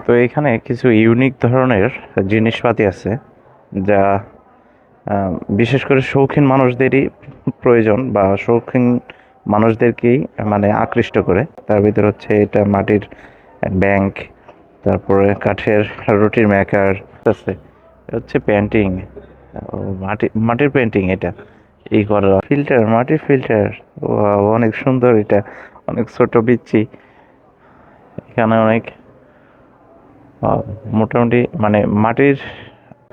তো এখানে কিছু ইউনিক ধরনের জিনিসপাতি আছে যা বিশেষ করে শৌখিন মানুষদেরই প্রয়োজন বা শৌখিন মানুষদেরকেই মানে আকৃষ্ট করে। তার ভিতরে হচ্ছে এটা মাটির ব্যাংক, তারপরে কাঠের রুটির মেকার আছে, হচ্ছে পেন্টিং, মাটির পেন্টিং, এটা এই করা ফিল্টার, মাটির ফিল্টার। অনেক সুন্দর এটা, অনেক ছোট পিচ্চি। এখানে অনেক মোটামুটি মানে মাটির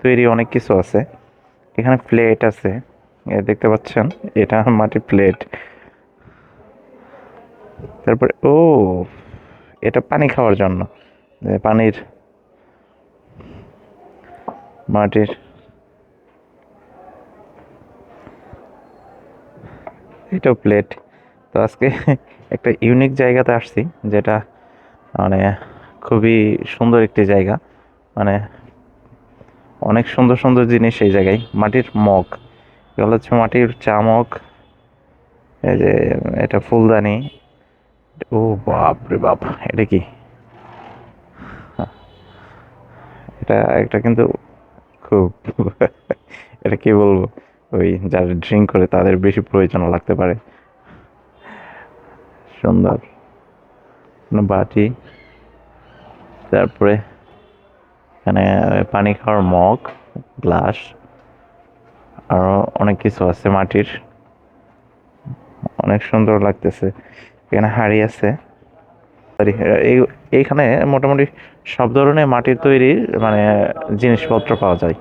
তৈরি অনেক কিছু আছে। এখানে প্লেট আছে, দেখতে পাচ্ছেন, এটা মাটির প্লেট। তারপরে এটা পানি খাওয়ার জন্য, পানির মাটির এটাও প্লেট। তো আজকে একটা ইউনিক জায়গাতে আসছি, যেটা মানে খুবই সুন্দর একটি জায়গা। মানে অনেক সুন্দর সুন্দর জিনিস এই জায়গায়। মাটির মগ, এগুলো হচ্ছে মাটির চা মগ। এই যে এটা ফুলদানি। ও বাপ রে বাপ, এটা কি? এটা একটা কিন্তু খুব এটা কি বলবো, ওই যারা ড্রিঙ্ক করে তাদের বেশি প্রয়োজন লাগতে পারে। সুন্দর বাটি, তারপরে এখানে পানি খাওয়ার মগ, গ্লাস, আরো অনেক কিছু আছে মাটির, অনেক সুন্দর লাগতেছে। এখানে হাঁড়ি আছে। এই এইখানে মোটামুটি সব ধরনের মাটির তৈরি মানে জিনিসপত্র পাওয়া যায়।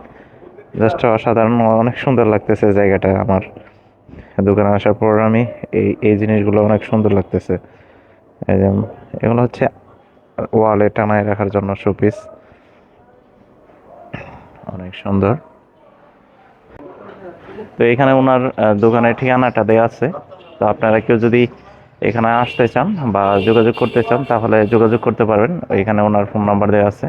জাস্ট অসাধারণ, অনেক সুন্দর লাগতেছে জায়গাটা আমার। দোকানে আসার পর আমি এই জিনিসগুলো অনেক সুন্দর লাগতেছে। এই যে এগুলো হচ্ছে ওয়ালে টানায় রাখার জন্য শোপিস, অনেক সুন্দর। তো এখানে ওনার দোকানের ঠিকানাটা দেওয়া আছে। তো আপনারা কেউ যদি এখানে আসতে চান বা যোগাযোগ করতে চান তাহলে যোগাযোগ করতে পারবেন, এখানে ওনার ফোন নাম্বার দেওয়া আছে।